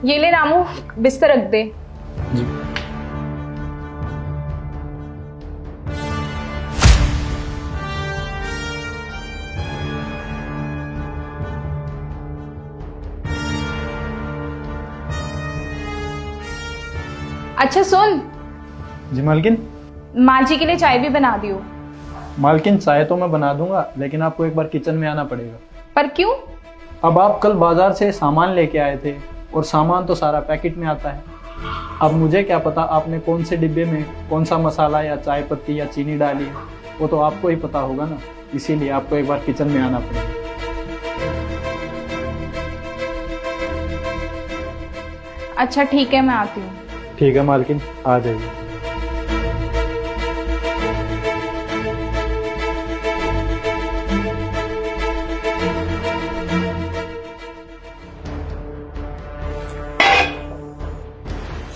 ये ले रामू, बिस्तर रख दे। जी। अच्छा सुन, जी मालकिन। माँ जी के लिए चाय भी बना दियो। मालकिन चाय तो मैं बना दूंगा, लेकिन आपको एक बार किचन में आना पड़ेगा। पर क्यों? अब आप कल बाजार से सामान लेके आए थे और सामान तो सारा पैकेट में आता है। अब मुझे क्या पता आपने कौन से डिब्बे में कौन सा मसाला या चाय पत्ती या चीनी डाली है, वो तो आपको ही पता होगा ना। इसीलिए आपको एक बार किचन में आना पड़ेगा। अच्छा ठीक है, मैं आती हूँ। ठीक है मालकिन, आ जाइए।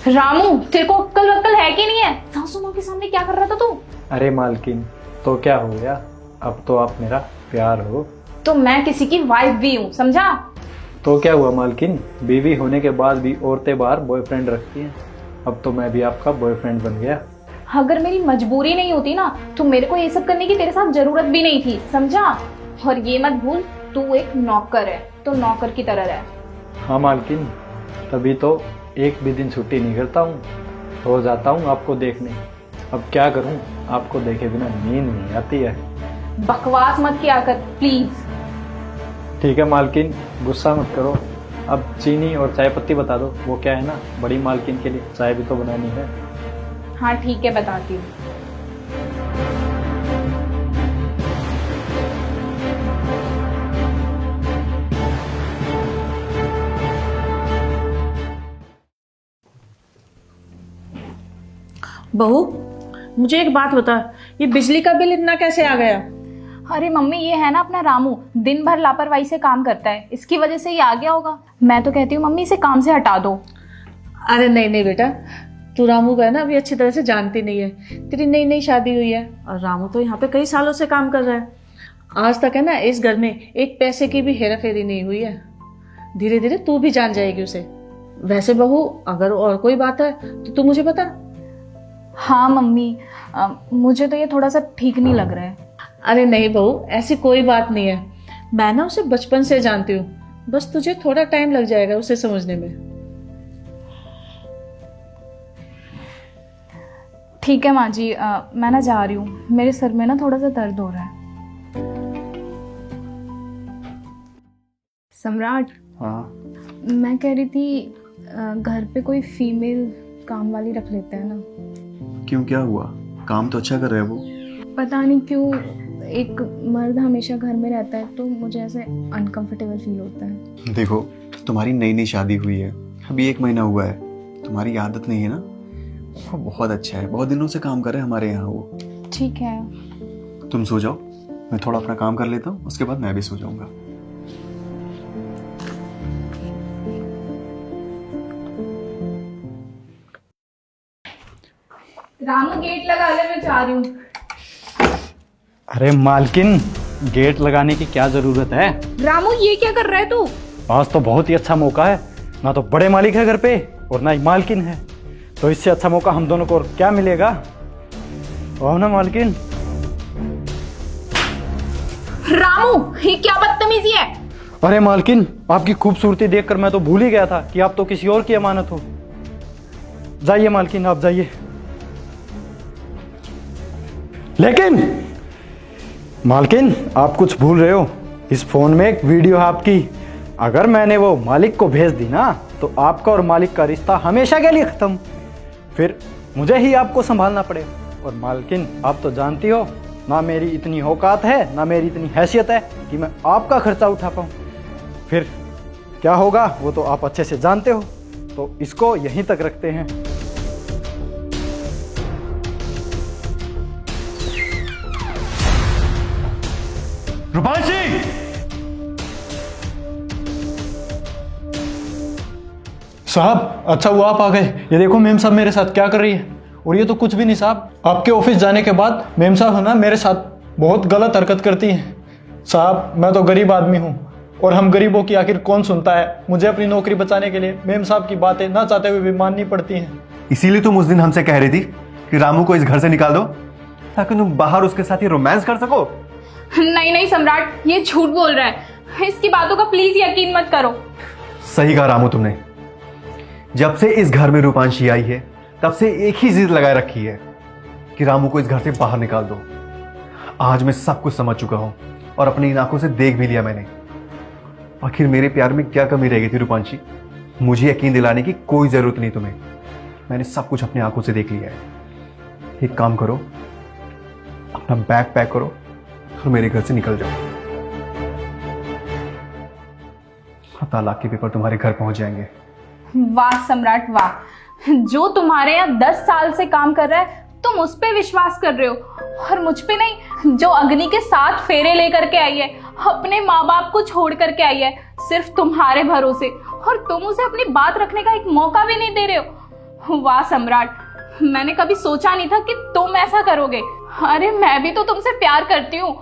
रामू, तेरे को अक्ल वक्ल है कि नहीं है? सासू माँ के सामने क्या कर रहा था तू? अरे मालकिन, तो क्या हो गया, अब तो आप मेरा प्यार हो। तो मैं किसी की वाइफ भी हूँ, समझा? तो क्या हुआ मालकिन, बीवी होने के बाद भी औरतें बाहर बॉयफ्रेंड रखती हैं। अब तो मैं भी आपका बॉयफ्रेंड बन गया। अगर मेरी मजबूरी नहीं होती ना, तो मेरे को ये सब करने की तेरे साथ जरूरत भी नहीं थी, समझा? और ये मत भूल, तू एक नौकर है, तो नौकर की तरह रह। हाँ मालकिन, तभी तो एक भी दिन छुट्टी नहीं करता हूँ, रोज आता हूँ आपको देखने। अब क्या करूँ, आपको देखे बिना नींद नहीं आती है। बकवास मत किया कर प्लीज। ठीक है मालकिन, गुस्सा मत करो। अब चीनी और चाय पत्ती बता दो, वो क्या है ना, बड़ी मालकिन के लिए चाय भी तो बनानी है। हाँ ठीक है, बताती हूँ। बहू, मुझे एक बात बता, ये बिजली का बिल इतना कैसे आ गया? अरे मम्मी, ये है ना अपना रामू, दिन भर लापरवाही से काम करता है, इसकी वजह से ये आ गया होगा। मैं तो कहती हूँ मम्मी, इसे काम से हटा दो। अरे नहीं नहीं बेटा, तू रामू को है ना अभी अच्छी तरह से जानती नहीं है। तेरी नई नई शादी हुई है और रामू तो यहाँ पे कई सालों से काम कर रहा है। आज तक है ना इस घर में एक पैसे की भी हेरा फेरी नहीं हुई है। धीरे धीरे तू भी जान जाएगी उसे। वैसे बहू, अगर और कोई बात है तो तू मुझे बता। हाँ मम्मी, मुझे तो ये थोड़ा सा ठीक नहीं लग रहा है। अरे नहीं बहू, ऐसी कोई बात नहीं है। मैं ना उसे बचपन से जानती हूँ, बस तुझे थोड़ा टाइम लग जाएगा उसे समझने में। ठीक है माँ जी, मैं ना जा रही हूँ, मेरे सर में ना थोड़ा सा दर्द हो रहा है। सम्राट, हाँ। मैं कह रही थी घर पे कोई फीमेल काम वाली रख लेते हैं ना। क्यों, क्या हुआ? काम तो अच्छा कर रहे हैं वो। पता नहीं क्यों एक मर्द हमेशा घर में रहता है तो मुझे ऐसे अनकंफर्टेबल फील होता है। देखो, तुम्हारी नई नई शादी हुई है, अभी 1 महीना हुआ है, तुम्हारी आदत नहीं है ना। वो बहुत अच्छा है, बहुत दिनों से काम कर रहे हैं हमारे यहाँ वो। ठीक है, तुम सो जाओ, मैं थोड़ा अपना काम कर लेता हूँ, उसके बाद मैं भी सो जाऊंगा। रामू गेट लगा ले, मैं जा रही हूँ। अरे मालकिन, गेट लगाने की क्या जरूरत है? रामू, ये क्या कर रहा है तू? आज तो बहुत ही अच्छा मौका है, ना तो बड़े मालिक है घर पे और ना ही मालकिन है, तो इससे अच्छा मौका हम दोनों को और क्या मिलेगा? आओ ना मालकिन। रामू, ये क्या बदतमीजी है? अरे मालकिन, आपकी खूबसूरती देखकर मैं तो भूल ही गया था कि आप तो किसी और की अमानत हो। जाइए मालकिन, आप जाइए। लेकिन मालकिन, आप कुछ भूल रहे हो, इस फोन में एक वीडियो है आपकी। अगर मैंने वो मालिक को भेज दी ना, तो आपका और मालिक का रिश्ता हमेशा के लिए खत्म। फिर मुझे ही आपको संभालना पड़ेगा। और मालकिन, आप तो जानती हो ना मेरी इतनी औकात है, ना मेरी इतनी हैसियत है कि मैं आपका खर्चा उठा पाऊँ। फिर क्या होगा वो तो आप अच्छे से जानते हो, तो इसको यहीं तक रखते हैं। रूपांशी! साहब, अच्छा हुआ आप आ गए। ये देखो मेम साहब मेरे साथ क्या कर रही है। और ये तो कुछ भी नहीं साहब, आपके ऑफिस जाने के बाद मेम साहब है ना मेरे साथ बहुत गलत हरकत करती हैं। साहब, मैं तो गरीब आदमी हूँ, और हम गरीबों की आखिर कौन सुनता है। मुझे अपनी नौकरी बचाने के लिए मेम साहब की बातें ना चाहते हुए भी माननी पड़ती हैं। इसीलिए तुम उस दिन हमसे कह रही थी कि रामू को इस घर से निकाल दो, ताकि तुम बाहर उसके साथ ही रोमांस कर सको। नहीं नहीं सम्राट, ये झूठ बोल रहा है। इसकी बातों का प्लीज यकीन मत करो। सही कहा रामू तुमने। जब से इस घर में रूपांशी आई है तब से एक ही जिद लगाए रखी है कि रामू को इस घर से बाहर निकाल दो। आज मैं सब कुछ समझ चुका हूं और अपनी इन आंखों से देख भी लिया मैंने। आखिर मेरे प्यार में क्या कमी रह गई थी रूपांशी? मुझे यकीन दिलाने की कोई जरूरत नहीं तुम्हें। मैंने सब कुछ अपनी आंखों से देख लिया है। एक काम करो, अपना बैग पैक करो और मेरे घर से निकल जाओ। तालाक के पेपर तुम्हारे घर पहुंच जाएंगे। वाह सम्राट वाह, जो तुम्हारे यहाँ 10 साल से काम कर रहा है तुम उस पे विश्वास कर रहे हो और मुझ पे नहीं। जो अग्नि के 7 फेरे लेकर के आई है, अपने माँ बाप को छोड़ करके आई है सिर्फ तुम्हारे भरोसे, और तुम उसे अपनी बात रखने का एक मौका भी नहीं दे रहे हो। वाह सम्राट, मैंने कभी सोचा नहीं था कि तुम ऐसा करोगे। अरे मैं भी तो तुमसे प्यार करती हूँ,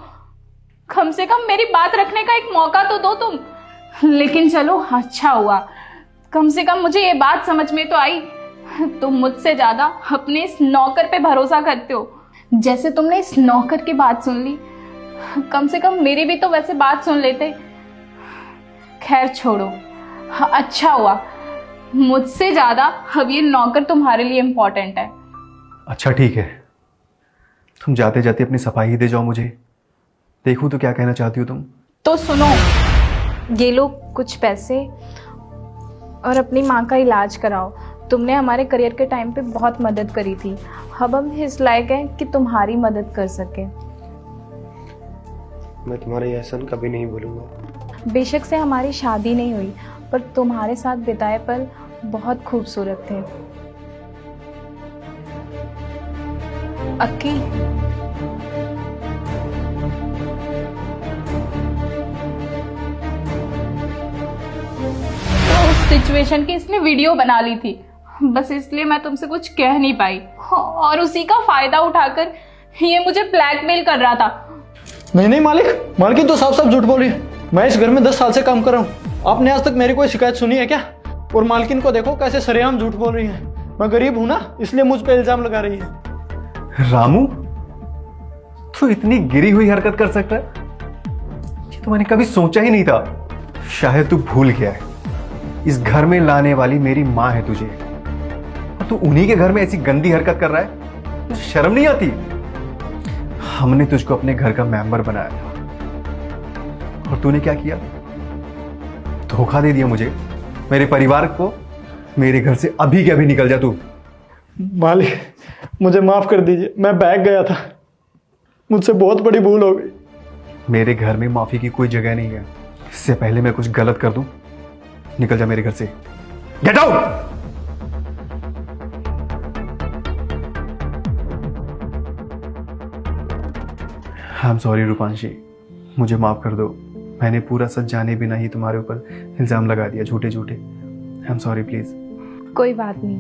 कम से कम मेरी बात रखने का एक मौका तो दो तुम। लेकिन चलो अच्छा हुआ, कम से कम मुझे ये बात समझ में तो आई, तुम मुझसे ज्यादा अपने इस नौकर पे भरोसा करते हो। जैसे तुमने इस नौकर की बात सुन ली, कम से कम मेरी भी तो वैसे बात सुन लेते। खैर छोड़ो, अच्छा हुआ, मुझसे ज्यादा अब ये नौकर तुम्हारे लिए इम्पोर्टेंट है। अच्छा ठीक है, तुम जाते जाते अपनी सफाई ही दे जाओ मुझे। देखूं तो क्या कहना चाहती हो तुम। तो सुनो, ये लो कुछ पैसे और अपनी माँ का इलाज कराओ। तुमने हमारे करियर के टाइम पे बहुत मदद करी थी, अब हम इस लायक हैं कि तुम्हारी मदद कर सके। मैं तुम्हारे एहसान कभी नहीं भूलूंगा। बेशक से हमारी शादी नहीं हुई, पर तुम्हारे साथ बिताए पल बहुत खूबसूरत थे। अक्की, तो उस सिचुएशन की इसने वीडियो बना ली थी, बस इसलिए मैं तुमसे कुछ कह नहीं पाई, और उसी का फायदा उठाकर ये मुझे ब्लैकमेल कर रहा था। नहीं नहीं मालिक, मालकिन तो साफ साफ झूठ बोल रही है। मैं इस घर में 10 साल से काम कर रहा हूँ। आपने आज तक मेरी कोई शिकायत सुनी है क्या? और मालकिन को देखो कैसे सरेआम झूठ बोल रही है। मैं गरीब हूं ना, इसलिए मुझ पे इल्जाम लगा रही है। रामू, तू इतनी गिरी हुई हरकत कर सकता है? ये तो मैंने कभी सोचा ही नहीं था। शायद तू भूल गया है, इस घर में लाने वाली मेरी माँ है तुझे, और तू उन्हीं के घर में ऐसी गंदी हरकत कर रहा है। तुझे शर्म नहीं आती? हमने तुझको अपने घर का मेंबर बनाया था और तूने क्या किया? धोखा दे दिया मुझे, मेरे परिवार को। मेरे घर से अभी के अभी निकल जा तू। मालिक मुझे माफ कर दीजिए, मैं बहक गया था, मुझसे बहुत बड़ी भूल हो गई। मेरे घर में माफी की कोई जगह नहीं है। इससे पहले मैं कुछ गलत कर दूं, निकल जा मेरे घर से। Get out! I am sorry Rupanshi, मुझे माफ कर दो। मैंने पूरा सच जाने बिना ही तुम्हारे ऊपर इल्जाम लगा दिया, झूठे झूठे। आई एम सॉरी, प्लीज। कोई बात नहीं,